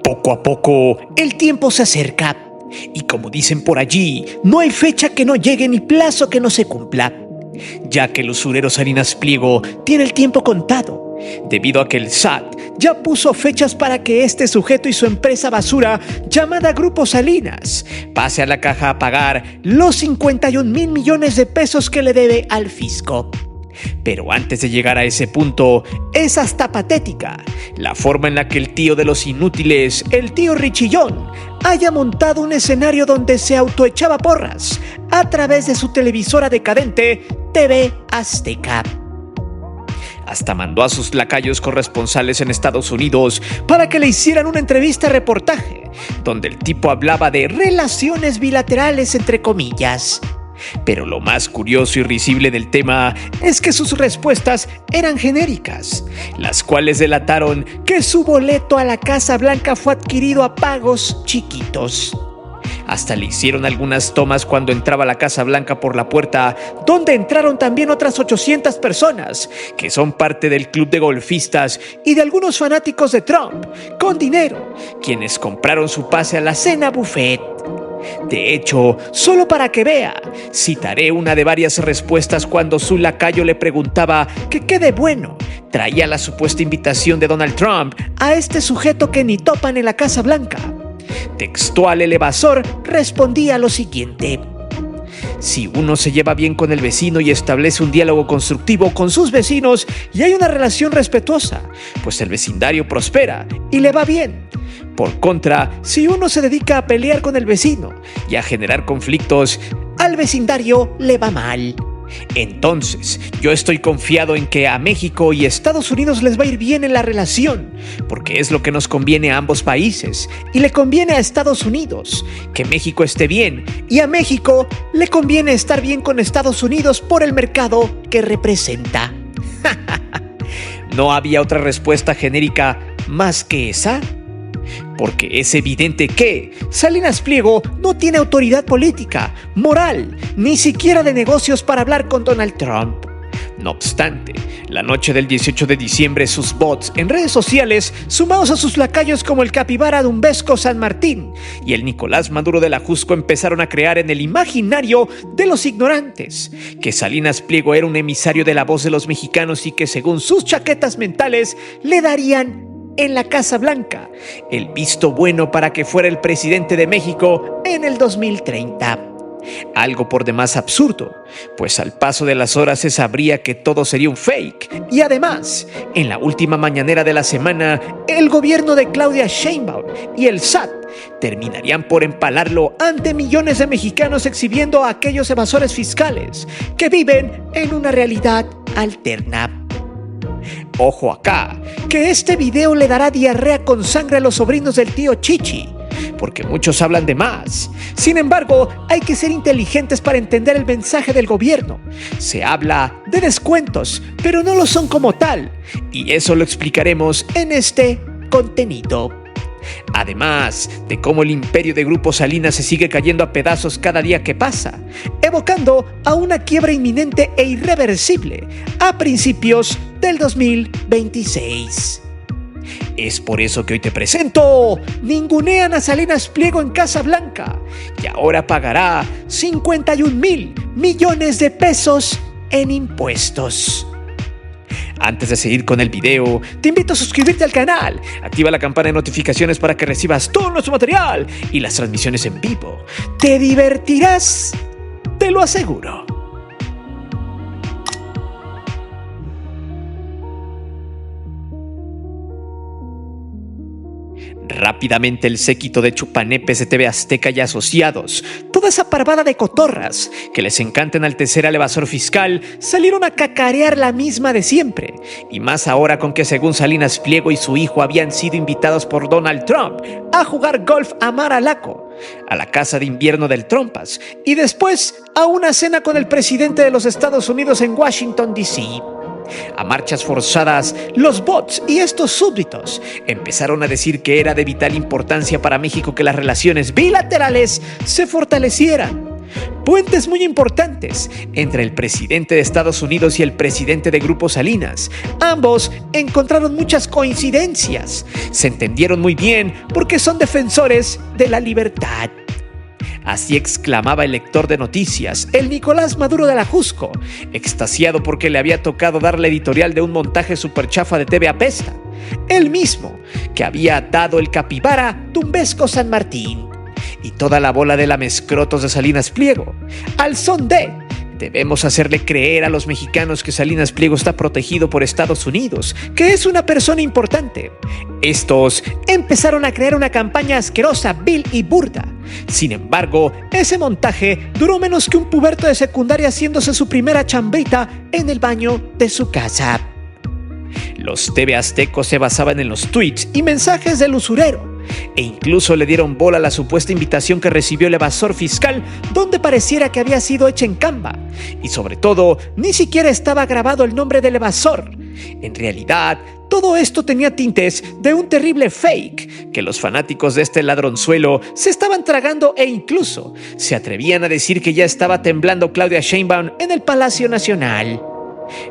Poco a poco, el tiempo se acerca. Y como dicen por allí, no hay fecha que no llegue ni plazo que no se cumpla, ya que el usurero Salinas Pliego tiene el tiempo contado, debido a que el SAT ya puso fechas para que este sujeto y su empresa basura llamada Grupo Salinas pase a la caja a pagar los 51,000 millones de pesos que le debe al fisco. Pero antes de llegar a ese punto, es hasta patética la forma en la que el tío de los inútiles, el tío Richillón, haya montado un escenario donde se autoechaba porras a través de su televisora decadente TV Azteca. Hasta mandó a sus lacayos corresponsales en Estados Unidos para que le hicieran una entrevista-reportaje, donde el tipo hablaba de relaciones bilaterales entre comillas. Pero lo más curioso y risible del tema es que sus respuestas eran genéricas, las cuales delataron que su boleto a la Casa Blanca fue adquirido a pagos chiquitos. Hasta le hicieron algunas tomas cuando entraba a la Casa Blanca por la puerta, donde entraron también otras 800 personas, que son parte del club de golfistas y de algunos fanáticos de Trump, con dinero, quienes compraron su pase a la cena buffet. De hecho, solo para que vea, citaré una de varias respuestas cuando su lacayo le preguntaba que qué de bueno traía la supuesta invitación de Donald Trump a este sujeto que ni topan en la Casa Blanca. Textual el evasor respondía lo siguiente: si uno se lleva bien con el vecino y establece un diálogo constructivo con sus vecinos y hay una relación respetuosa, pues el vecindario prospera y le va bien. Por contra, si uno se dedica a pelear con el vecino y a generar conflictos, al vecindario le va mal. Entonces, yo estoy confiado en que a México y Estados Unidos les va a ir bien en la relación, porque es lo que nos conviene a ambos países, y le conviene a Estados Unidos que México esté bien, y a México le conviene estar bien con Estados Unidos por el mercado que representa. ¿No había otra respuesta genérica más que esa? Porque es evidente que Salinas Pliego no tiene autoridad política, moral, ni siquiera de negocios para hablar con Donald Trump. No obstante, la noche del 18 de diciembre sus bots en redes sociales, sumados a sus lacayos como el Capibara Dumbesco San Martín y el Nicolás Maduro de la Jusco, empezaron a crear en el imaginario de los ignorantes que Salinas Pliego era un emisario de la voz de los mexicanos y que según sus chaquetas mentales le darían en la Casa Blanca el visto bueno para que fuera el presidente de México en el 2030. Algo por demás absurdo, pues al paso de las horas se sabría que todo sería un fake. Y además, en la última mañanera de la semana, el gobierno de Claudia Sheinbaum y el SAT terminarían por empalarlo ante millones de mexicanos, exhibiendo a aquellos evasores fiscales que viven en una realidad alterna. Ojo acá, que este video le dará diarrea con sangre a los sobrinos del tío Chichi, porque muchos hablan de más. Sin embargo, hay que ser inteligentes para entender el mensaje del gobierno. Se habla de descuentos, pero no lo son como tal, y eso lo explicaremos en este contenido. Además de cómo el imperio de Grupo Salinas se sigue cayendo a pedazos cada día que pasa, evocando a una quiebra inminente e irreversible a principios del 2026. Es por eso que hoy te presento: ningunean a Salinas Pliego en Casa Blanca y ahora pagará 51,000 millones de pesos en impuestos. Antes de seguir con el video, te invito a suscribirte al canal, activa la campana de notificaciones para que recibas todo nuestro material y las transmisiones en vivo. Te divertirás, te lo aseguro. Rápidamente el séquito de chupanepes de TV Azteca y asociados, toda esa parvada de cotorras que les encanta enaltecer al evasor fiscal, salieron a cacarear la misma de siempre, y más ahora con que según Salinas Pliego y su hijo habían sido invitados por Donald Trump a jugar golf a Mar-a-Lago, a la casa de invierno del Trompas, y después a una cena con el presidente de los Estados Unidos en Washington, D.C. A marchas forzadas, los bots y estos súbditos empezaron a decir que era de vital importancia para México que las relaciones bilaterales se fortalecieran, Puentes muy importantes entre el presidente de Estados Unidos y el presidente de Grupo Salinas. Ambos encontraron muchas coincidencias. Se entendieron muy bien porque son defensores de la libertad. Así exclamaba el lector de noticias, el Nicolás Maduro de la Jusco, extasiado porque le había tocado dar la editorial de un montaje superchafa de TV Apesta, el mismo que había dado el capibara Tumbesco San Martín y toda la bola de lamescrotos de Salinas Pliego, al son de: debemos hacerle creer a los mexicanos que Salinas Pliego está protegido por Estados Unidos, que es una persona importante. Estos empezaron a crear una campaña asquerosa, vil y burda. Sin embargo, ese montaje duró menos que un puberto de secundaria haciéndose su primera chambita en el baño de su casa. Los TV aztecos se basaban en los tweets y mensajes del usurero, e incluso le dieron bola a la supuesta invitación que recibió el evasor fiscal, donde pareciera que había sido hecha en Canva, y sobre todo, ni siquiera estaba grabado el nombre del evasor. En realidad, todo esto tenía tintes de un terrible fake que los fanáticos de este ladronzuelo se estaban tragando, e incluso se atrevían a decir que ya estaba temblando Claudia Sheinbaum en el Palacio Nacional.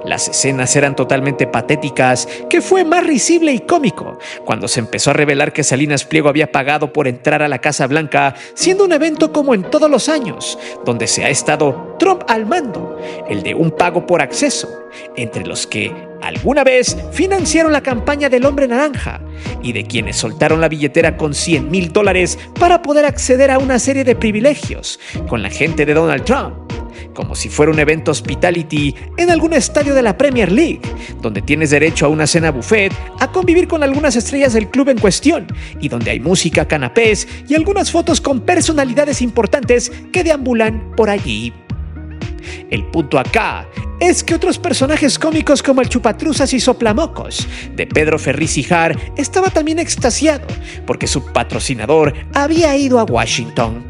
Las escenas eran totalmente patéticas, que fue más risible y cómico cuando se empezó a revelar que Salinas Pliego había pagado por entrar a la Casa Blanca, siendo un evento como en todos los años, donde se ha estado Trump al mando, el de un pago por acceso, entre los que alguna vez financiaron la campaña del Hombre Naranja y de quienes soltaron la billetera con $100,000 para poder acceder a una serie de privilegios con la gente de Donald Trump, como si fuera un evento hospitality en algún estadio de la Premier League, donde tienes derecho a una cena buffet, a convivir con algunas estrellas del club en cuestión, y donde hay música, canapés y algunas fotos con personalidades importantes que deambulan por allí. El punto acá es que otros personajes cómicos como el Chupatruzas y Soplamocos de Pedro Ferriz Hijar estaba también extasiado porque su patrocinador había ido a Washington.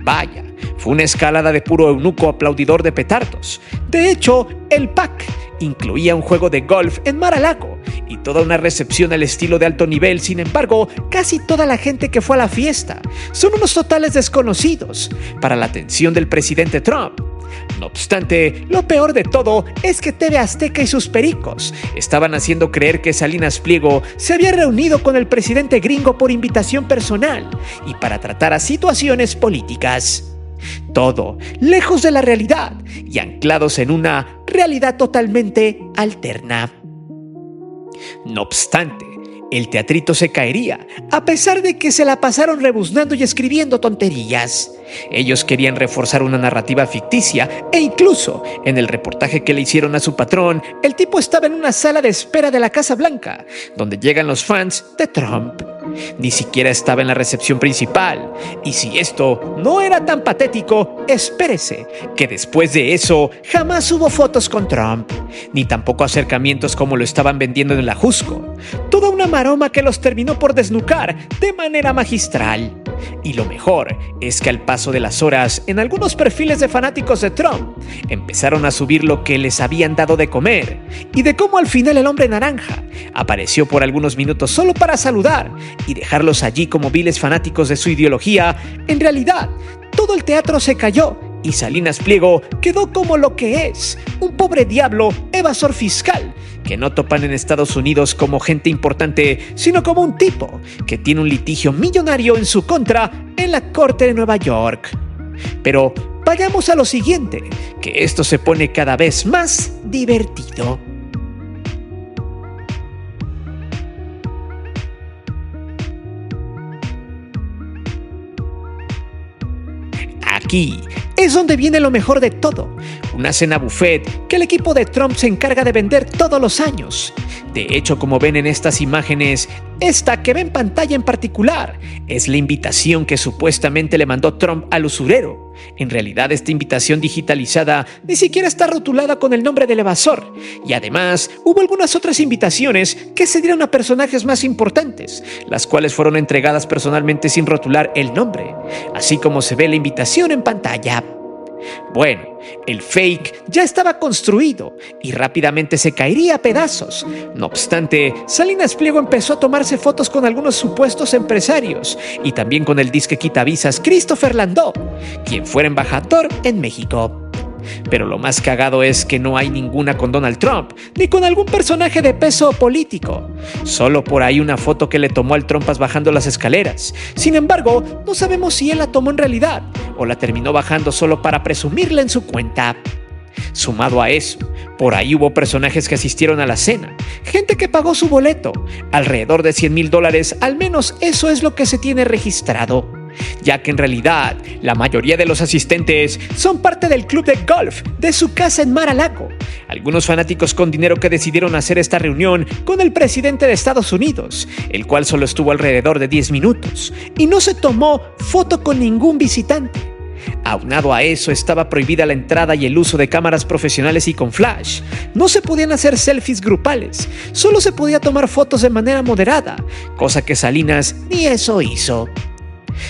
Vaya, fue una escalada de puro eunuco aplaudidor de petardos. De hecho, el pack incluía un juego de golf en Mar-a-Lago y toda una recepción al estilo de alto nivel. Sin embargo, casi toda la gente que fue a la fiesta son unos totales desconocidos para la atención del presidente Trump. No obstante, lo peor de todo es que TV Azteca y sus pericos estaban haciendo creer que Salinas Pliego se había reunido con el presidente gringo por invitación personal y para tratar a situaciones políticas. Todo lejos de la realidad y anclados en una realidad totalmente alterna. No obstante, el teatrito se caería, a pesar de que se la pasaron rebuznando y escribiendo tonterías. Ellos querían reforzar una narrativa ficticia e incluso en el reportaje que le hicieron a su patrón, el tipo estaba en una sala de espera de la Casa Blanca, donde llegan los fans de Trump. Ni siquiera estaba en la recepción principal. Y si esto no era tan patético, espérese, que después de eso jamás hubo fotos con Trump, ni tampoco acercamientos como lo estaban vendiendo en la Jusco. Toda una maroma que los terminó por desnucar de manera magistral. Y lo mejor es que al paso de las horas, en algunos perfiles de fanáticos de Trump, empezaron a subir lo que les habían dado de comer y de cómo al final el Hombre Naranja apareció por algunos minutos solo para saludar y dejarlos allí como viles fanáticos de su ideología. En realidad, todo el teatro se cayó y Salinas Pliego quedó como lo que es, un pobre diablo evasor fiscal, que no topan en Estados Unidos como gente importante, sino como un tipo que tiene un litigio millonario en su contra en la corte de Nueva York. Pero vayamos a lo siguiente, que esto se pone cada vez más divertido. Aquí es donde viene lo mejor de todo, una cena buffet que el equipo de Trump se encarga de vender todos los años. De hecho, como ven en estas imágenes, esta que ve en pantalla en particular es la invitación que supuestamente le mandó Trump al usurero. En realidad, esta invitación digitalizada ni siquiera está rotulada con el nombre del evasor, y además hubo algunas otras invitaciones que se dieron a personajes más importantes, las cuales fueron entregadas personalmente sin rotular el nombre, así como se ve la invitación en pantalla. Bueno, el fake ya estaba construido y rápidamente se caería a pedazos. No obstante, Salinas Pliego empezó a tomarse fotos con algunos supuestos empresarios y también con el disque quitavisas Christopher Landó, quien fuera embajador en México. Pero lo más cagado es que no hay ninguna con Donald Trump, ni con algún personaje de peso político. Solo por ahí una foto que le tomó al Trompas bajando las escaleras. Sin embargo, no sabemos si él la tomó en realidad, o la terminó bajando solo para presumirla en su cuenta. Sumado a eso, por ahí hubo personajes que asistieron a la cena, gente que pagó su boleto, alrededor de $100,000, al menos eso es lo que se tiene registrado. Ya que en realidad la mayoría de los asistentes son parte del club de golf de su casa en Mar-a-Lago. Algunos fanáticos con dinero que decidieron hacer esta reunión con el presidente de Estados Unidos, el cual solo estuvo alrededor de 10 minutos y no se tomó foto con ningún visitante. Aunado a eso, estaba prohibida la entrada y el uso de cámaras profesionales y con flash. No se podían hacer selfies grupales, solo se podía tomar fotos de manera moderada, cosa que Salinas ni eso hizo.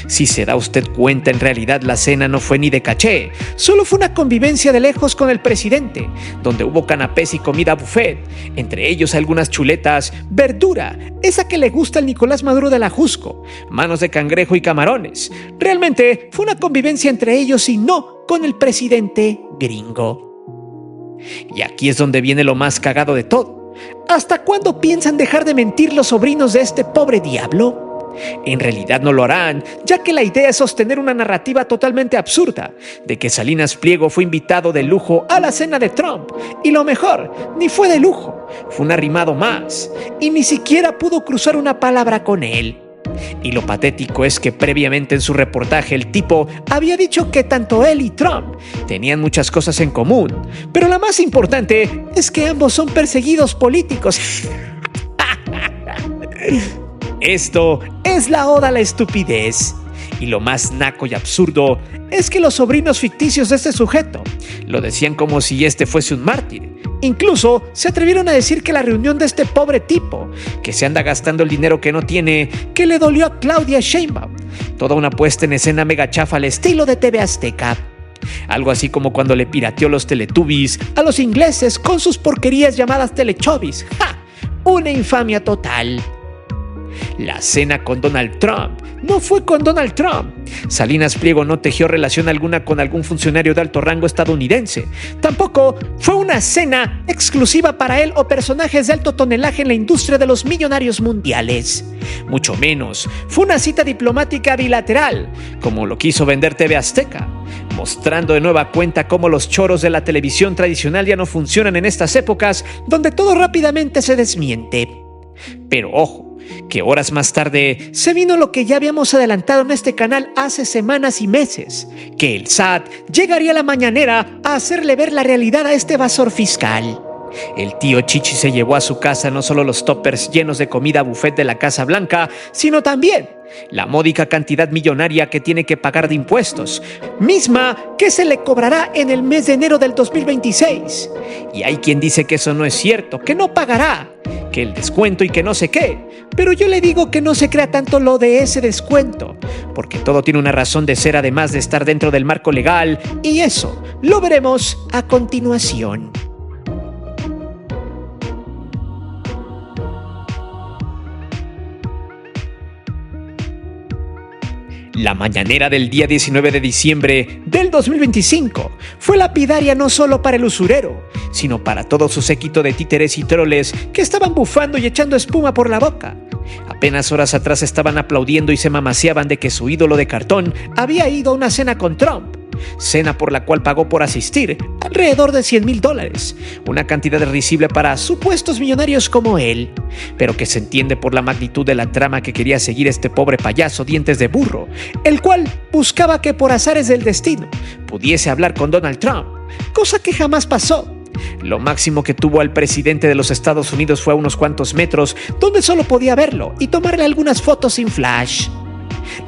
Si se da usted cuenta, en realidad la cena no fue ni de caché, solo fue una convivencia de lejos con el presidente, donde hubo canapés y comida buffet, entre ellos algunas chuletas, verdura, esa que le gusta al Nicolás Maduro de la Jusco, manos de cangrejo y camarones. Realmente fue una convivencia entre ellos y no con el presidente gringo. Y aquí es donde viene lo más cagado de todo. ¿Hasta cuándo piensan dejar de mentir los sobrinos de este pobre diablo? En realidad no lo harán, ya que la idea es sostener una narrativa totalmente absurda de que Salinas Pliego fue invitado de lujo a la cena de Trump, y lo mejor, ni fue de lujo, fue un arrimado más, y ni siquiera pudo cruzar una palabra con él. Y lo patético es que previamente en su reportaje el tipo había dicho que tanto él y Trump tenían muchas cosas en común, pero la más importante es que ambos son perseguidos políticos. Esto es la oda a la estupidez. Y lo más naco y absurdo es que los sobrinos ficticios de este sujeto lo decían como si este fuese un mártir. Incluso se atrevieron a decir que la reunión de este pobre tipo, que se anda gastando el dinero que no tiene, que le dolió a Claudia Sheinbaum. Toda una puesta en escena mega chafa al estilo de TV Azteca. Algo así como cuando le pirateó los Teletubbies a los ingleses con sus porquerías llamadas Teletubbies. ¡Ja! Una infamia total. La cena con Donald Trump no fue con Donald Trump. Salinas Pliego no tejió relación alguna con algún funcionario de alto rango estadounidense. Tampoco fue una cena exclusiva para él o personajes de alto tonelaje en la industria de los millonarios mundiales. Mucho menos fue una cita diplomática bilateral, como lo quiso vender TV Azteca, mostrando de nueva cuenta cómo los choros de la televisión tradicional ya no funcionan en estas épocas donde todo rápidamente se desmiente. Pero ojo, que horas más tarde se vino lo que ya habíamos adelantado en este canal hace semanas y meses, que el SAT llegaría a la mañanera a hacerle ver la realidad a este evasor fiscal. El tío Chichi se llevó a su casa no solo los toppers llenos de comida buffet de la Casa Blanca, sino también la módica cantidad millonaria que tiene que pagar de impuestos, misma que se le cobrará en el mes de enero del 2026. Y hay quien dice que eso no es cierto, que no pagará, que el descuento y que no sé qué. Pero yo le digo que no se crea tanto lo de ese descuento, porque todo tiene una razón de ser además de estar dentro del marco legal, y eso lo veremos a continuación. La mañanera del día 19 de diciembre del 2025 fue lapidaria no solo para el usurero, sino para todo su séquito de títeres y troles que estaban bufando y echando espuma por la boca. Apenas horas atrás estaban aplaudiendo y se mamaseaban de que su ídolo de cartón había ido a una cena con Trump. Cena por la cual pagó por asistir alrededor de $100,000, una cantidad risible para supuestos millonarios como él, pero que se entiende por la magnitud de la trama que quería seguir este pobre payaso dientes de burro, el cual buscaba que por azares del destino pudiese hablar con Donald Trump, cosa que jamás pasó. Lo máximo que tuvo al presidente de los Estados Unidos fue a unos cuantos metros, donde solo podía verlo y tomarle algunas fotos sin flash.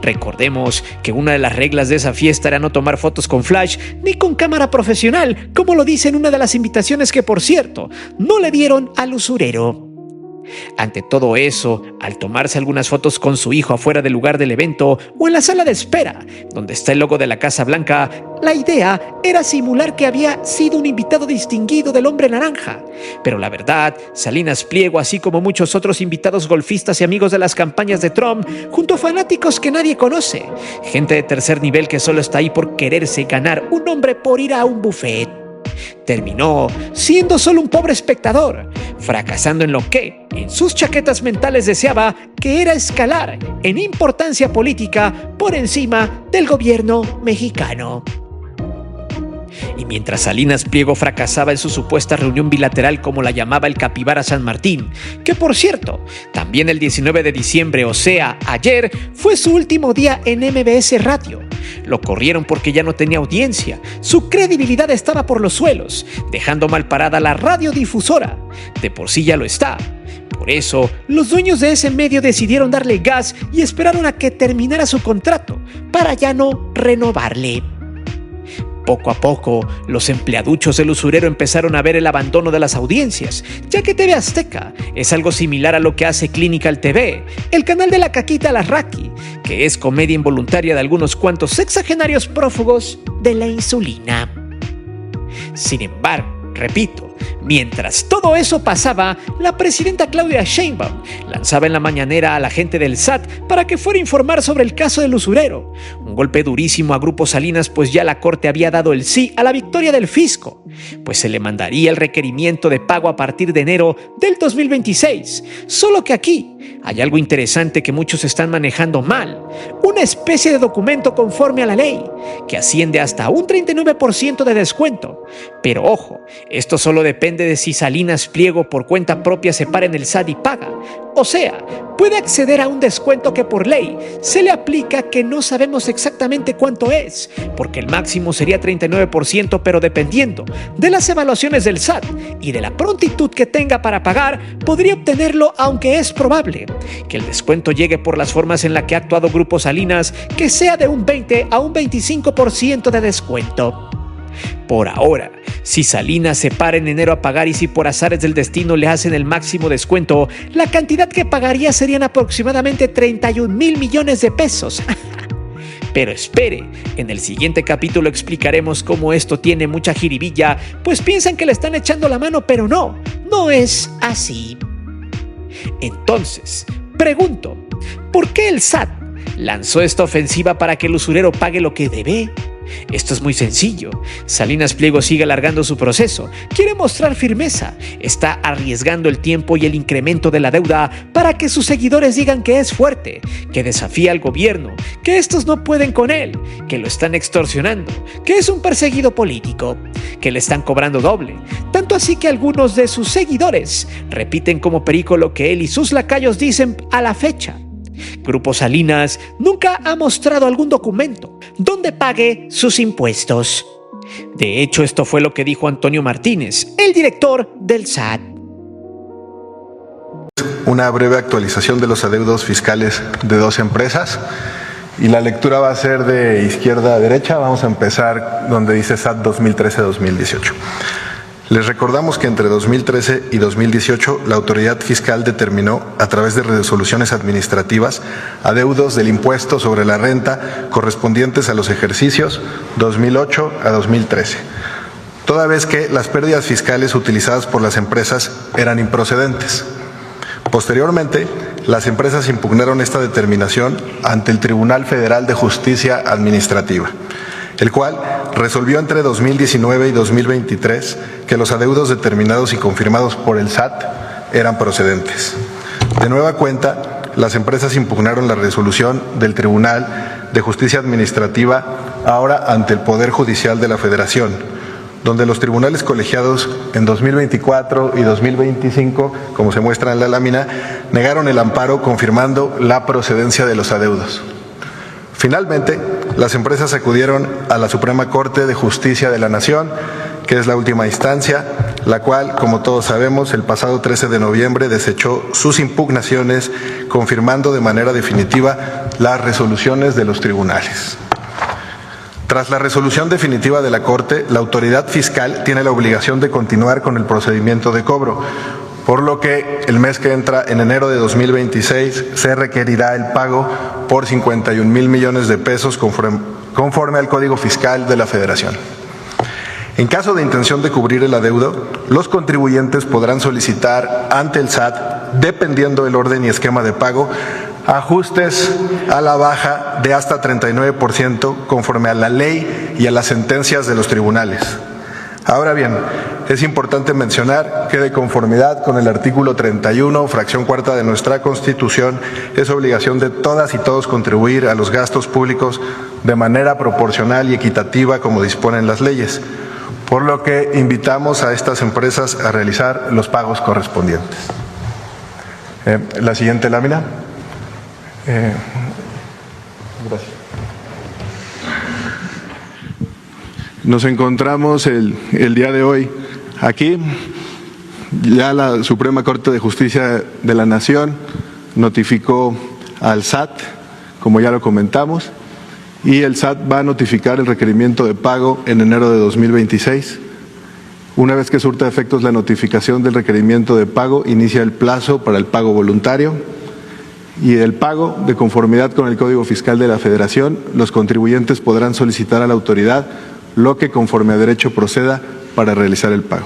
Recordemos que una de las reglas de esa fiesta era no tomar fotos con flash ni con cámara profesional, como lo dice en una de las invitaciones que, por cierto, no le dieron al usurero. Ante todo eso, al tomarse algunas fotos con su hijo afuera del lugar del evento o en la sala de espera, donde está el logo de la Casa Blanca, la idea era simular que había sido un invitado distinguido del Hombre Naranja. Pero la verdad, Salinas Pliego, así como muchos otros invitados golfistas y amigos de las campañas de Trump, junto a fanáticos que nadie conoce, gente de tercer nivel que solo está ahí por quererse ganar un nombre por ir a un buffet, terminó siendo solo un pobre espectador, fracasando en lo que, en sus chaquetas mentales, deseaba, que era escalar en importancia política por encima del gobierno mexicano. Y mientras Salinas Pliego fracasaba en su supuesta reunión bilateral, como la llamaba el Capibara San Martín, que por cierto, también el 19 de diciembre, o sea, ayer, fue su último día en MBS Radio. Lo corrieron porque ya no tenía audiencia, su credibilidad estaba por los suelos, dejando mal parada la radiodifusora. De por sí ya lo está. Por eso, los dueños de ese medio decidieron darle gas y esperaron a que terminara su contrato, para ya no renovarle. Poco a poco, los empleaduchos del usurero empezaron a ver el abandono de las audiencias, ya que TV Azteca es algo similar a lo que hace Clinical TV, el canal de la Caquita Larraqui, que es comedia involuntaria de algunos cuantos sexagenarios prófugos de la insulina. Sin embargo, repito, mientras todo eso pasaba, la presidenta Claudia Sheinbaum lanzaba en la mañanera a la gente del SAT para que fuera a informar sobre el caso del usurero. Un golpe durísimo a Grupo Salinas, pues ya la corte había dado el sí a la victoria del fisco, pues se le mandaría el requerimiento de pago a partir de enero del 2026. Solo que aquí hay algo interesante que muchos están manejando mal: una especie de documento conforme a la ley, que asciende hasta un 39% de descuento. Pero ojo, esto solo depende de si Salinas Pliego por cuenta propia se para en el SAT y paga. O sea, puede acceder a un descuento que por ley se le aplica, que no sabemos exactamente cuánto es, porque el máximo sería 39%, pero dependiendo de las evaluaciones del SAT y de la prontitud que tenga para pagar, podría obtenerlo, aunque es probable que el descuento llegue por las formas en las que ha actuado Grupo Salinas, que sea de un 20 a un 25% de descuento. Por ahora, si Salinas se para en enero a pagar y si por azares del destino le hacen el máximo descuento, la cantidad que pagaría serían aproximadamente 31,000 millones de pesos. Pero espere, en el siguiente capítulo explicaremos cómo esto tiene mucha jiribilla, pues piensan que le están echando la mano, pero no es así. Entonces, pregunto, ¿por qué el SAT lanzó esta ofensiva para que el usurero pague lo que debe? Esto es muy sencillo. Salinas Pliego sigue alargando su proceso, quiere mostrar firmeza, está arriesgando el tiempo y el incremento de la deuda para que sus seguidores digan que es fuerte, que desafía al gobierno, que estos no pueden con él, que lo están extorsionando, que es un perseguido político, que le están cobrando doble. Tanto así que algunos de sus seguidores repiten como perico lo que él y sus lacayos dicen a la fecha. Grupo Salinas nunca ha mostrado algún documento donde pague sus impuestos. De hecho, esto fue lo que dijo Antonio Martínez, el director del SAT. Una breve actualización de los adeudos fiscales de dos empresas, y la lectura va a ser de izquierda a derecha. Vamos a empezar donde dice SAT 2013-2018. Les recordamos que entre 2013 y 2018 la autoridad fiscal determinó, a través de resoluciones administrativas, adeudos del impuesto sobre la renta correspondientes a los ejercicios 2008 a 2013, toda vez que las pérdidas fiscales utilizadas por las empresas eran improcedentes. Posteriormente, las empresas impugnaron esta determinación ante el Tribunal Federal de Justicia Administrativa, el cual resolvió entre 2019 y 2023 que los adeudos determinados y confirmados por el SAT eran procedentes. De nueva cuenta, las empresas impugnaron la resolución del Tribunal de Justicia Administrativa, ahora ante el Poder Judicial de la Federación, donde los tribunales colegiados en 2024 y 2025, como se muestra en la lámina, negaron el amparo confirmando la procedencia de los adeudos. Finalmente, las empresas acudieron a la Suprema Corte de Justicia de la Nación, que es la última instancia, la cual, como todos sabemos, el pasado 13 de noviembre desechó sus impugnaciones, confirmando de manera definitiva las resoluciones de los tribunales. Tras la resolución definitiva de la Corte, la autoridad fiscal tiene la obligación de continuar con el procedimiento de cobro, por lo que el mes que entra, en enero de 2026, se requerirá el pago por 51,000 millones de pesos conforme al Código Fiscal de la Federación. En caso de intención de cubrir el adeudo, los contribuyentes podrán solicitar ante el SAT, dependiendo del orden y esquema de pago, ajustes a la baja de hasta 39% conforme a la ley y a las sentencias de los tribunales. Ahora bien, es importante mencionar que de conformidad con el artículo 31, fracción cuarta de nuestra Constitución, es obligación de todas y todos contribuir a los gastos públicos de manera proporcional y equitativa como disponen las leyes, por lo que invitamos a estas empresas a realizar los pagos correspondientes. La siguiente lámina. Gracias. Nos encontramos el día de hoy aquí. Ya la Suprema Corte de Justicia de la Nación notificó al SAT, como ya lo comentamos, y el SAT va a notificar el requerimiento de pago en enero de 2026. Una vez que surta efectos la notificación del requerimiento de pago, inicia el plazo para el pago voluntario y el pago de conformidad con el Código Fiscal de la Federación. Los contribuyentes podrán solicitar a la autoridad lo que conforme a derecho proceda para realizar el pago.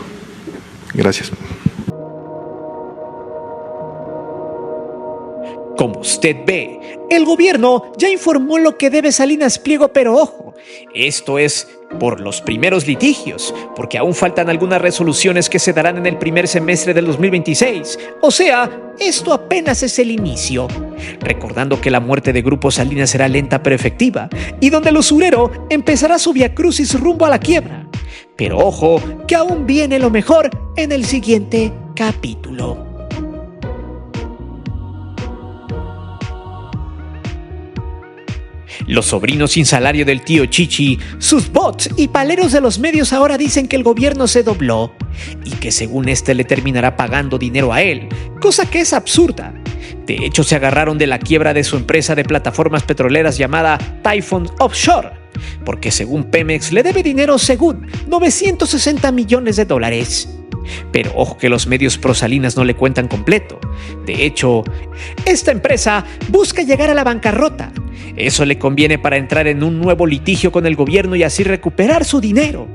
Gracias. Como usted ve, el gobierno ya informó lo que debe Salinas Pliego, pero ojo, esto es por los primeros litigios, porque aún faltan algunas resoluciones que se darán en el primer semestre del 2026. O sea, esto apenas es el inicio. Recordando que la muerte de Grupo Salinas será lenta pero efectiva, y donde el usurero empezará su viacrucis rumbo a la quiebra. Pero ojo, que aún viene lo mejor en el siguiente capítulo. Los sobrinos sin salario del tío Chichi, sus bots y paleros de los medios ahora dicen que el gobierno se dobló y que según este le terminará pagando dinero a él, cosa que es absurda. De hecho, se agarraron de la quiebra de su empresa de plataformas petroleras llamada Typhoon Offshore, porque según Pemex le debe dinero según 960 millones de dólares. Pero ojo que los medios pro Salinas no le cuentan completo. De hecho, esta empresa busca llegar a la bancarrota. Eso le conviene para entrar en un nuevo litigio con el gobierno y así recuperar su dinero.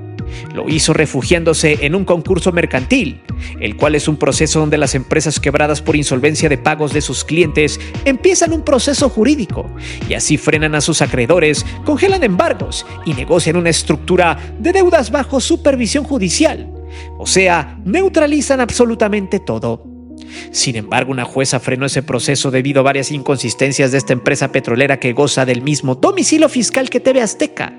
Lo hizo refugiándose en un concurso mercantil, el cual es un proceso donde las empresas quebradas por insolvencia de pagos de sus clientes empiezan un proceso jurídico y así frenan a sus acreedores, congelan embargos y negocian una estructura de deudas bajo supervisión judicial. O sea, neutralizan absolutamente todo. Sin embargo, una jueza frenó ese proceso debido a varias inconsistencias de esta empresa petrolera que goza del mismo domicilio fiscal que TV Azteca.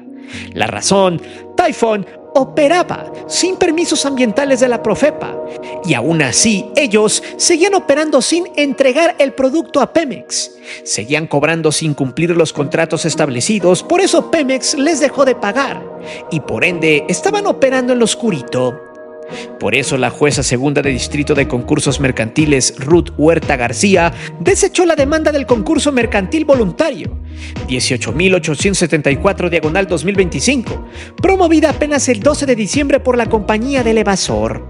La razón, Typhoon operaba sin permisos ambientales de la Profepa y aún así ellos seguían operando sin entregar el producto a Pemex. Seguían cobrando sin cumplir los contratos establecidos, por eso Pemex les dejó de pagar y por ende estaban operando en lo oscurito. Por eso la jueza segunda de Distrito de Concursos Mercantiles, Ruth Huerta García, desechó la demanda del concurso mercantil voluntario 18.874/2025, promovida apenas el 12 de diciembre por la compañía del evasor.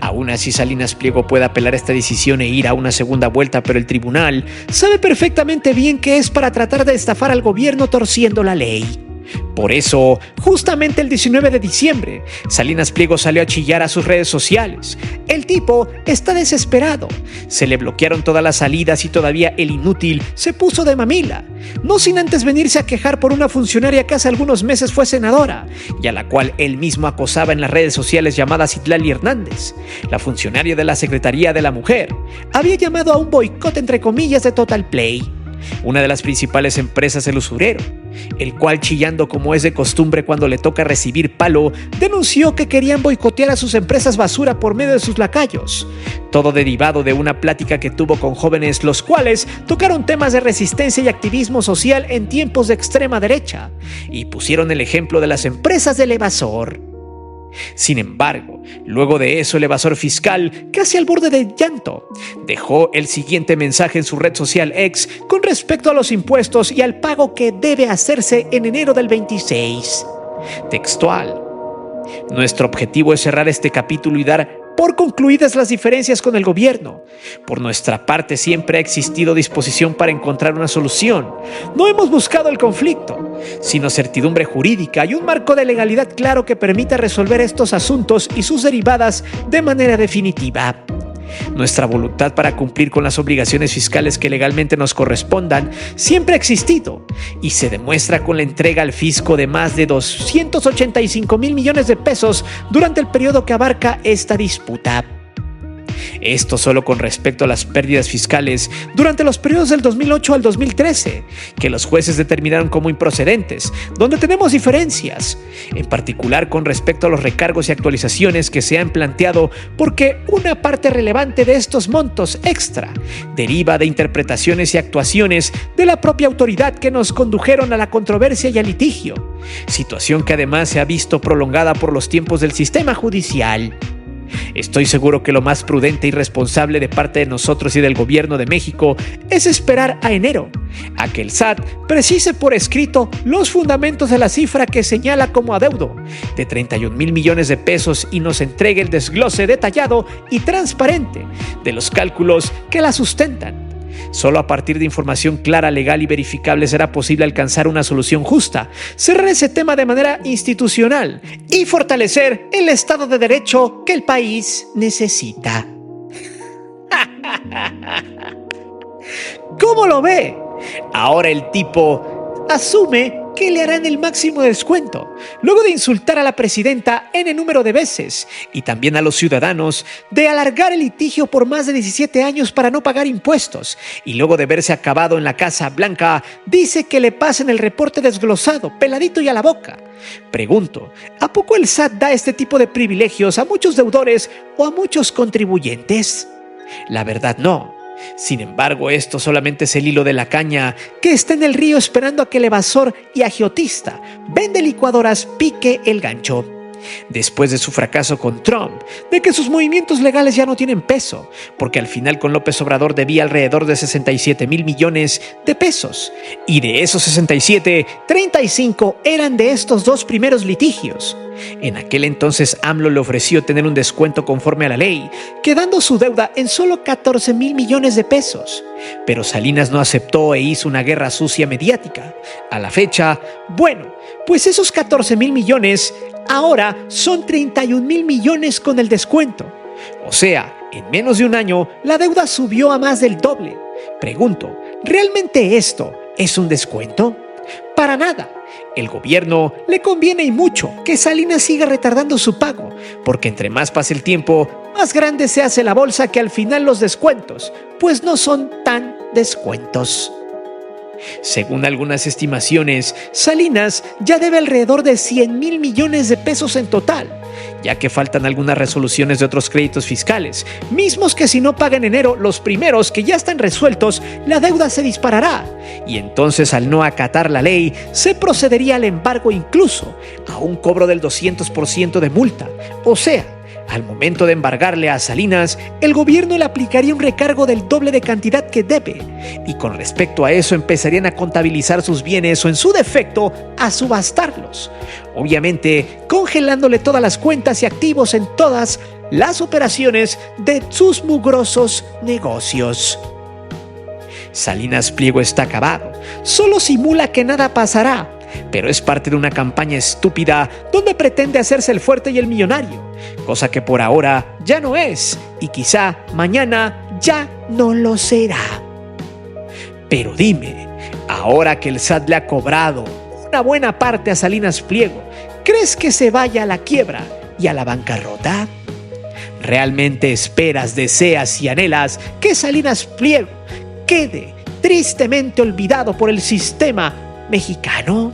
Aún así, Salinas Pliego puede apelar esta decisión e ir a una segunda vuelta, pero el tribunal sabe perfectamente bien que es para tratar de estafar al gobierno torciendo la ley. Por eso, justamente el 19 de diciembre, Salinas Pliego salió a chillar a sus redes sociales. El tipo está desesperado. Se le bloquearon todas las salidas y todavía el inútil se puso de mamila. No sin antes venirse a quejar por una funcionaria que hace algunos meses fue senadora y a la cual él mismo acosaba en las redes sociales, llamada Citlali Hernández. La funcionaria de la Secretaría de la Mujer había llamado a un boicot entre comillas de Total Play, una de las principales empresas del usurero, el cual, chillando como es de costumbre cuando le toca recibir palo, denunció que querían boicotear a sus empresas basura por medio de sus lacayos. Todo derivado de una plática que tuvo con jóvenes, los cuales tocaron temas de resistencia y activismo social en tiempos de extrema derecha y pusieron el ejemplo de las empresas del evasor. Sin embargo, luego de eso el evasor fiscal, casi al borde del llanto, dejó el siguiente mensaje en su red social X con respecto a los impuestos y al pago que debe hacerse en enero del 26. Textual: nuestro objetivo es cerrar este capítulo y dar por concluidas las diferencias con el gobierno. Por nuestra parte siempre ha existido disposición para encontrar una solución. No hemos buscado el conflicto, sino certidumbre jurídica y un marco de legalidad claro que permita resolver estos asuntos y sus derivadas de manera definitiva. Nuestra voluntad para cumplir con las obligaciones fiscales que legalmente nos correspondan siempre ha existido y se demuestra con la entrega al fisco de más de 285,000 millones de pesos durante el periodo que abarca esta disputa. Esto solo con respecto a las pérdidas fiscales durante los periodos del 2008 al 2013, que los jueces determinaron como improcedentes, donde tenemos diferencias, en particular con respecto a los recargos y actualizaciones que se han planteado, porque una parte relevante de estos montos extra deriva de interpretaciones y actuaciones de la propia autoridad que nos condujeron a la controversia y al litigio, situación que además se ha visto prolongada por los tiempos del sistema judicial. Estoy seguro que lo más prudente y responsable de parte de nosotros y del gobierno de México es esperar a enero, a que el SAT precise por escrito los fundamentos de la cifra que señala como adeudo de 31,000 millones de pesos y nos entregue el desglose detallado y transparente de los cálculos que la sustentan. Solo a partir de información clara, legal y verificable será posible alcanzar una solución justa, cerrar ese tema de manera institucional y fortalecer el Estado de Derecho que el país necesita. ¿Cómo lo ve? Ahora el tipo asume que le harán el máximo descuento, luego de insultar a la presidenta N número de veces y también a los ciudadanos, de alargar el litigio por más de 17 años para no pagar impuestos y luego de verse acabado en la Casa Blanca, dice que le pasen el reporte desglosado, peladito y a la boca. Pregunto, ¿a poco el SAT da este tipo de privilegios a muchos deudores o a muchos contribuyentes? La verdad no. Sin embargo, esto solamente es el hilo de la caña que está en el río esperando a que el evasor y agiotista vende licuadoras pique el gancho. Después de su fracaso con Trump, de que sus movimientos legales ya no tienen peso, porque al final con López Obrador debía alrededor de 67,000 millones de pesos, y de esos 67, 35 eran de estos dos primeros litigios. En aquel entonces AMLO le ofreció tener un descuento conforme a la ley, quedando su deuda en solo 14,000 millones de pesos. Pero Salinas no aceptó e hizo una guerra sucia mediática. A la fecha, bueno, pues esos 14,000 millones ahora son 31,000 millones con el descuento. O sea, en menos de un año, la deuda subió a más del doble. Pregunto, ¿realmente esto es un descuento? Para nada. El gobierno le conviene y mucho que Salinas siga retardando su pago, porque entre más pase el tiempo, más grande se hace la bolsa que al final los descuentos, pues no son tan descuentos. Según algunas estimaciones, Salinas ya debe alrededor de 100,000 millones de pesos en total, ya que faltan algunas resoluciones de otros créditos fiscales, mismos que si no paga en enero los primeros que ya están resueltos, la deuda se disparará, y entonces al no acatar la ley, se procedería al embargo incluso a un cobro del 200% de multa, o sea, al momento de embargarle a Salinas, el gobierno le aplicaría un recargo del doble de cantidad que debe, y con respecto a eso empezarían a contabilizar sus bienes o en su defecto a subastarlos, obviamente congelándole todas las cuentas y activos en todas las operaciones de sus mugrosos negocios. Salinas Pliego está acabado, solo simula que nada pasará, pero es parte de una campaña estúpida donde pretende hacerse el fuerte y el millonario, cosa que por ahora ya no es y quizá mañana ya no lo será. Pero dime, ahora que el SAT le ha cobrado una buena parte a Salinas Pliego, ¿crees que se vaya a la quiebra y a la bancarrota? ¿Realmente esperas, deseas y anhelas que Salinas Pliego quede tristemente olvidado por el sistema mexicano?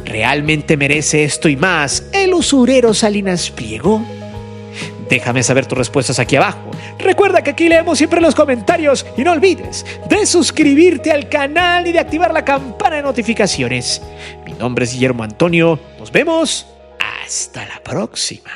¿Realmente merece esto y más el usurero Salinas Pliego? Déjame saber tus respuestas aquí abajo. Recuerda que aquí leemos siempre los comentarios y no olvides de suscribirte al canal y de activar la campana de notificaciones. Mi nombre es Guillermo Antonio. Nos vemos hasta la próxima.